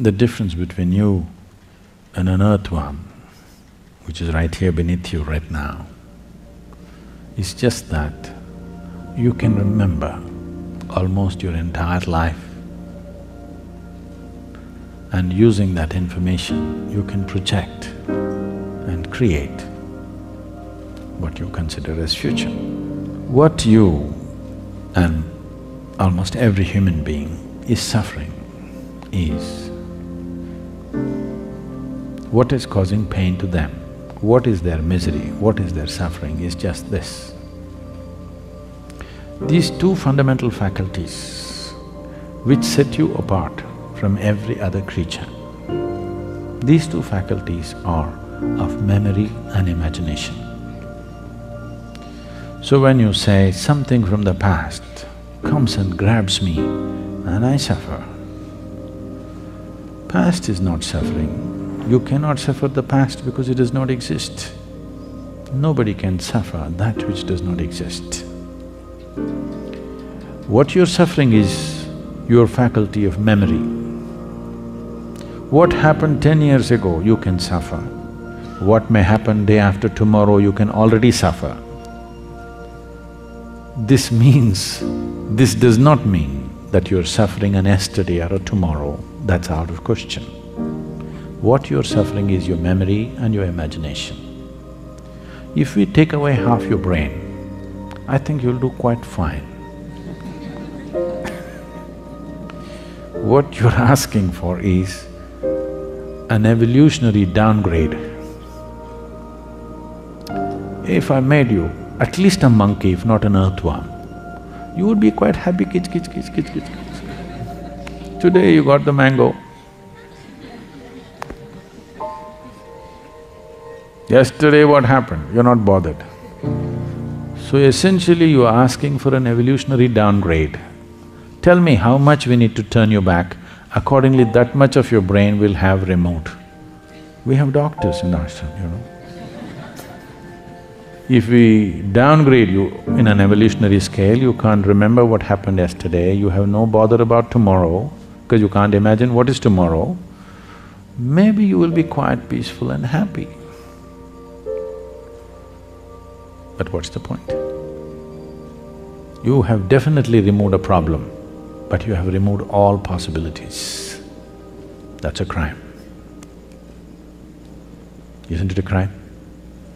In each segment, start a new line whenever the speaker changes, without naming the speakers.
The difference between you and an earthworm, which is right here beneath you right now, is just that you can remember almost your entire life, and using that information, you can project and create what you consider as future. What you and almost every human being is suffering is what is causing pain to them, what is their misery, what is their suffering is just this. These two fundamental faculties which set you apart from every other creature, these two faculties are of memory and imagination. So when you say something from the past comes and grabs me and I suffer, past is not suffering. You cannot suffer the past because it does not exist. Nobody can suffer that which does not exist. What you're suffering is your faculty of memory. What happened 10 years ago, you can suffer. What may happen day after tomorrow, you can already suffer. This does not mean that you're suffering an yesterday or a tomorrow, that's out of question. What you're suffering is your memory and your imagination. If we take away half your brain, I think you'll do quite fine. What you're asking for is an evolutionary downgrade. If I made you at least a monkey, if not an earthworm, you would be quite happy, kitch, kitch, kitch, kitch, kitch, kitch. Today you got the mango. Yesterday what happened? You're not bothered. So essentially you're asking for an evolutionary downgrade. Tell me how much we need to turn you back, accordingly that much of your brain will have removed. We have doctors in ashram, you know. If we downgrade you in an evolutionary scale, you can't remember what happened yesterday, you have no bother about tomorrow, because you can't imagine what is tomorrow, maybe you will be quite peaceful and happy. But what's the point? You have definitely removed a problem, but you have removed all possibilities. That's a crime. Isn't it a crime?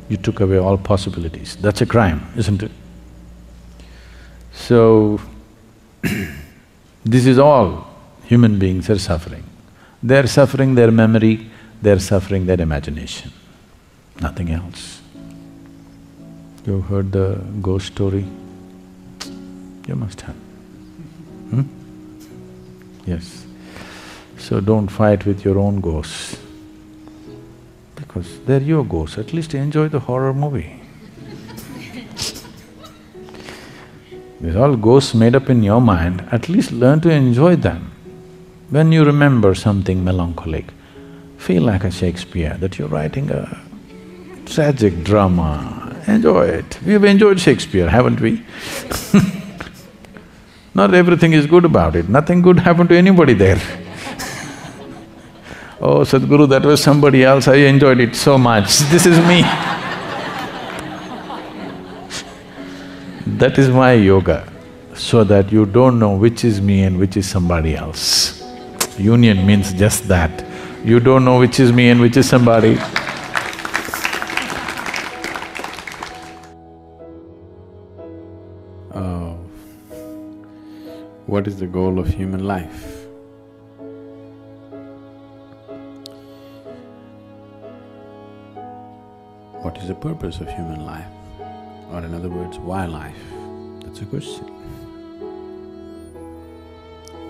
You took away all possibilities. That's a crime, isn't it? So, this is all human beings are suffering. They're suffering their memory, they're suffering their imagination, nothing else. You heard the ghost story? You must have. Yes. So don't fight with your own ghosts, because they're your ghosts, at least enjoy the horror movie. These all ghosts made up in your mind, at least learn to enjoy them. When you remember something melancholic, feel like a Shakespeare, that you're writing a tragic drama, enjoy it. We've enjoyed Shakespeare, haven't we? Not everything is good about it, nothing good happened to anybody there. Oh, Sadhguru, that was somebody else, I enjoyed it so much, this is me. That is my yoga, so that you don't know which is me and which is somebody else. Union means just that. You don't know which is me and which is somebody. What is the goal of human life? What is the purpose of human life? Or in other words, why life? That's a question.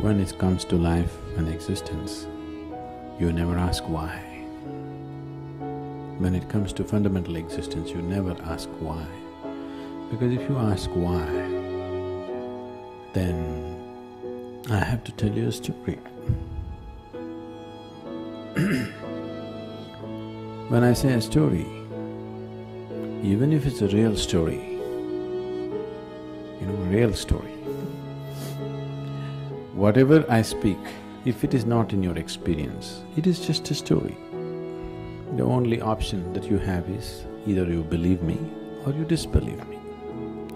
When it comes to life and existence, you never ask why. When it comes to fundamental existence, you never ask why. Because if you ask why, then I have to tell you a story. When I say a story, even if it's a real story, a real story, whatever I speak If it is not in your experience, it is just a story. The only option that you have is either you believe me or you disbelieve me,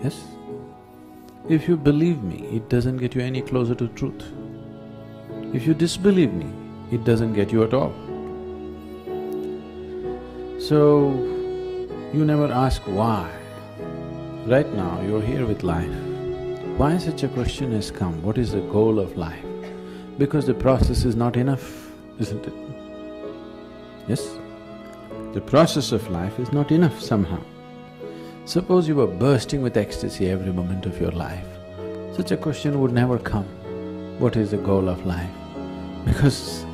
yes? If you believe me, it doesn't get you any closer to truth. If you disbelieve me, it doesn't get you at all. So, you never ask why. Right now, you're here with life. Why such a question has come? What is the goal of life? Because the process is not enough, isn't it? Yes? The process of life is not enough somehow. Suppose you were bursting with ecstasy every moment of your life, such a question would never come. What is the goal of life? Because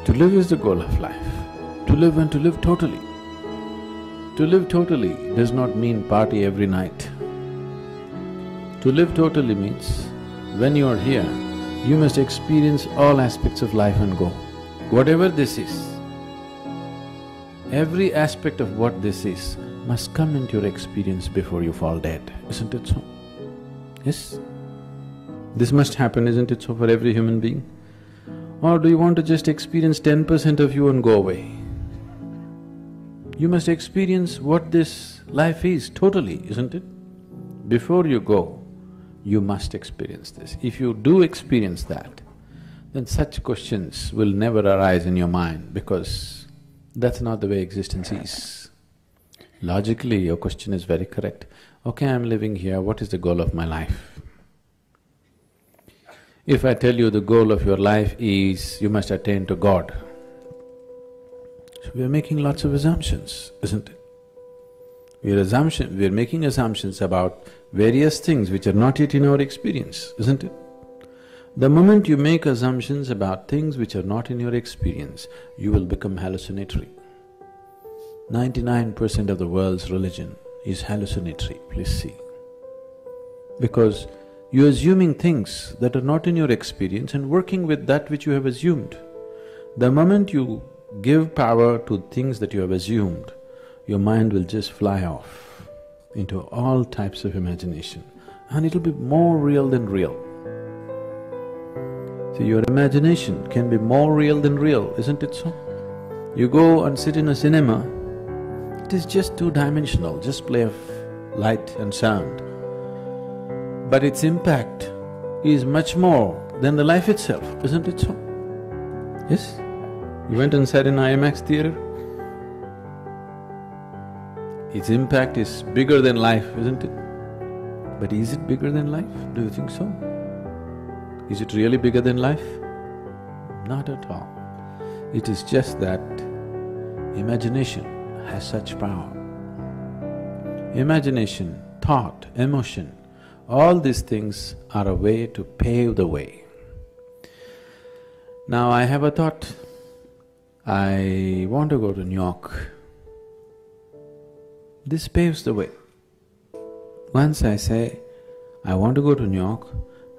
to live is the goal of life. To live and to live totally. To live totally does not mean party every night. To live totally means when you are here, you must experience all aspects of life and go. Whatever this is, every aspect of what this is must come into your experience before you fall dead, isn't it so? Yes? This must happen, isn't it so, for every human being? Or do you want to just experience 10% of you and go away? You must experience what this life is totally, isn't it? Before you go, you must experience this. If you do experience that, then such questions will never arise in your mind because that's not the way existence is. Logically, your question is very correct. Okay, I'm living here, what is the goal of my life? If I tell you the goal of your life is you must attain to God, so we are making lots of assumptions, isn't it? We are making assumptions about various things which are not yet in our experience, isn't it? The moment you make assumptions about things which are not in your experience, you will become hallucinatory. 99% of the world's religion is hallucinatory, please see. Because you're assuming things that are not in your experience and working with that which you have assumed. The moment you give power to things that you have assumed, your mind will just fly off into all types of imagination and it'll be more real than real. See, your imagination can be more real than real, isn't it so? You go and sit in a cinema, it is just two-dimensional, just play of light and sound. But its impact is much more than the life itself, isn't it so? Yes? You went and sat in IMAX theater? Its impact is bigger than life, isn't it? But is it bigger than life? Do you think so? Is it really bigger than life? Not at all. It is just that imagination has such power. Imagination, thought, emotion, all these things are a way to pave the way. Now I have a thought, I want to go to New York. This paves the way. Once I say, I want to go to New York,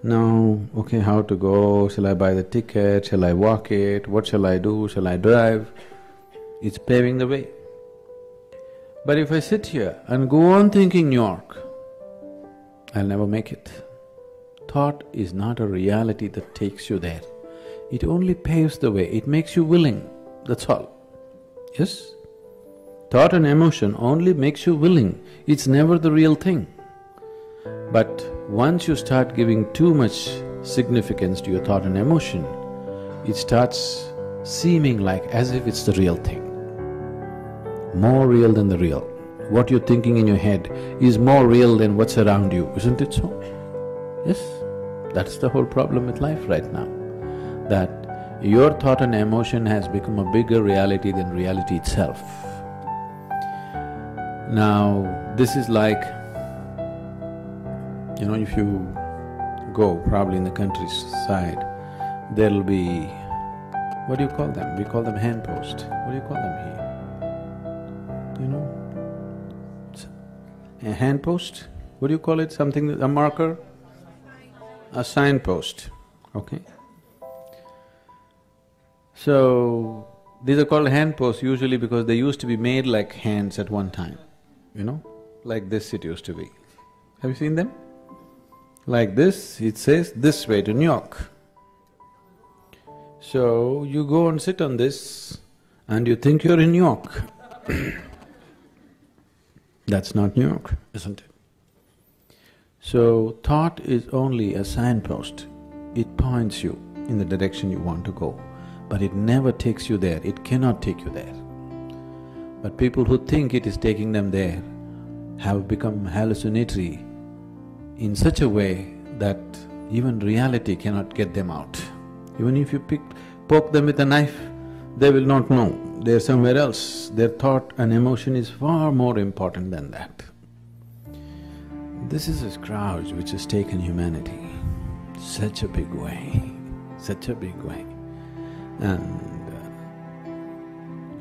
now, okay, how to go, shall I buy the ticket, shall I walk it, what shall I do, shall I drive? It's paving the way. But if I sit here and go on thinking New York, I'll never make it. Thought is not a reality that takes you there. It only paves the way, it makes you willing, that's all. Yes? Thought and emotion only makes you willing, it's never the real thing. But once you start giving too much significance to your thought and emotion, it starts seeming like as if it's the real thing. More real than the real. What you're thinking in your head is more real than what's around you, isn't it so? Yes? That's the whole problem with life right now, that your thought and emotion has become a bigger reality than reality itself. Now, this is like, if you go probably in the countryside, there'll be… what do you call them? We call them handpost. What do you call them here? A handpost? What do you call it? Something… a marker? A signpost, okay. So, these are called handposts usually because they used to be made like hands at one time, like this it used to be. Have you seen them? Like this, it says this way to New York.
So, you go and sit on this and you think you're in New York. That's not New York, isn't it? So, thought is only a signpost. It points you in the direction you want to go, but it never takes you there, it cannot take you there. But people who think it is taking them there have become hallucinatory in such a way that even reality cannot get them out. Even if you poke them with a knife, they will not know, they're somewhere else. Their thought and emotion is far more important than that. This is a scourge which has taken humanity such a big way, such a big way. And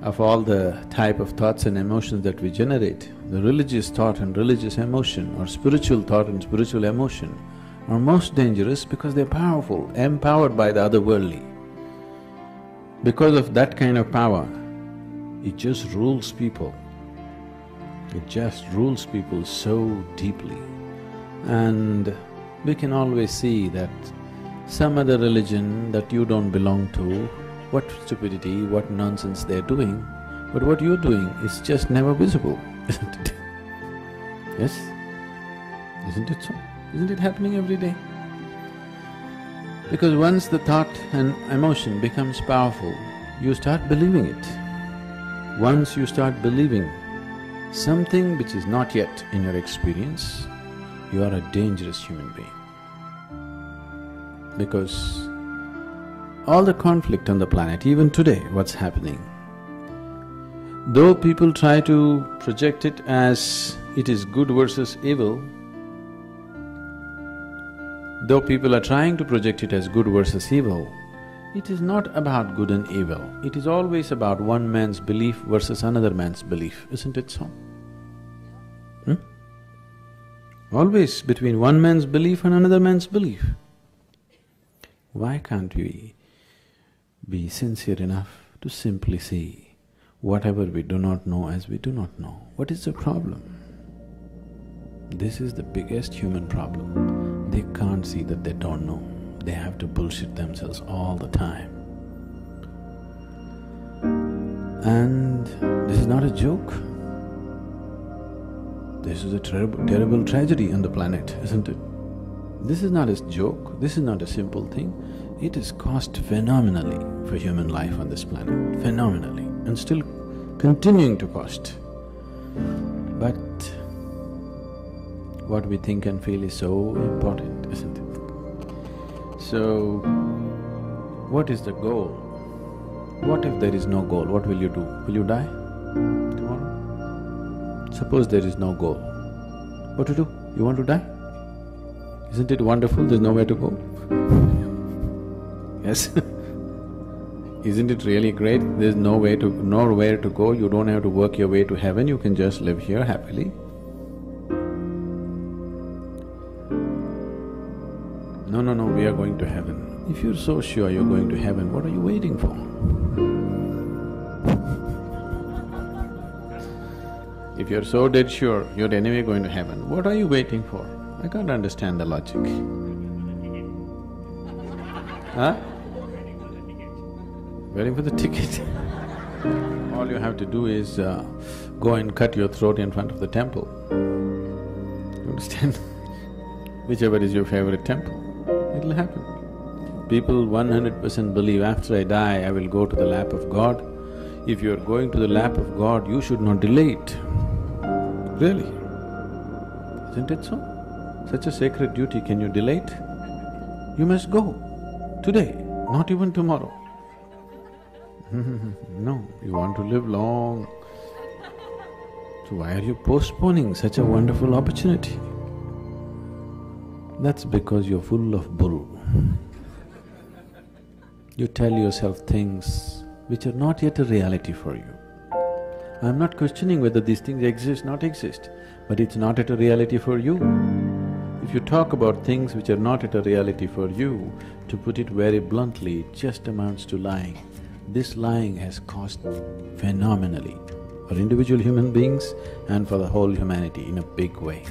of all the type of thoughts and emotions that we generate, the religious thought and religious emotion or spiritual thought and spiritual emotion are most dangerous because they're powerful, empowered by the otherworldly. Because of that kind of power, it just rules people. It just rules people so deeply. And we can always see that some other religion that you don't belong to, what stupidity, what nonsense they're doing, but what you're doing is just never visible, isn't it? Yes? Isn't it so? Isn't it happening every day? Because once the thought and emotion becomes powerful, you start believing it. Once you start believing something which is not yet in your experience, you are a dangerous human being. Because all the conflict on the planet, even today, what's happening, though people try to project it as it is good versus evil, though people are trying to project it as good versus evil, it is not about good and evil. It is always about one man's belief versus another man's belief, isn't it so? Always between one man's belief and another man's belief. Why can't we be sincere enough to simply see whatever we do not know as we do not know? What is the problem? This is the biggest human problem. They can't see that they don't know. They have to bullshit themselves all the time. And this is not a joke. This is a terrible tragedy on the planet, isn't it? This is not a joke, this is not a simple thing. It has cost phenomenally for human life on this planet, phenomenally, and still continuing to cost. But what we think and feel is so important, isn't it? So, what is the goal? What if there is no goal? What will you do? Will you die tomorrow? Suppose there is no goal. What to do? You want to die? Isn't it wonderful? There's nowhere to go. Yes? Isn't it really great? There's nowhere to go, you don't have to work your way to heaven, you can just live here happily. No, we are going to heaven. If you're so sure you're going to heaven, what are you waiting for? If you're so dead sure you're anyway going to heaven, what are you waiting for? I can't understand the logic. Huh? Waiting for the ticket. All you have to do is go and cut your throat in front of the temple. You understand? Whichever is your favorite temple, it'll happen. People 100% believe after I die, I will go to the lap of God. If you're going to the lap of God, you should not delay it. Really? Isn't it so? Such a sacred duty, can you delay it? You must go today, not even tomorrow. No, you want to live long. So why are you postponing such a wonderful opportunity? That's because you're full of bull. You tell yourself things which are not yet a reality for you. I'm not questioning whether these things exist, not exist, but it's not yet a reality for you. If you talk about things which are not yet a reality for you, to put it very bluntly, it just amounts to lying. This lying has cost phenomenally for individual human beings and for the whole humanity in a big way.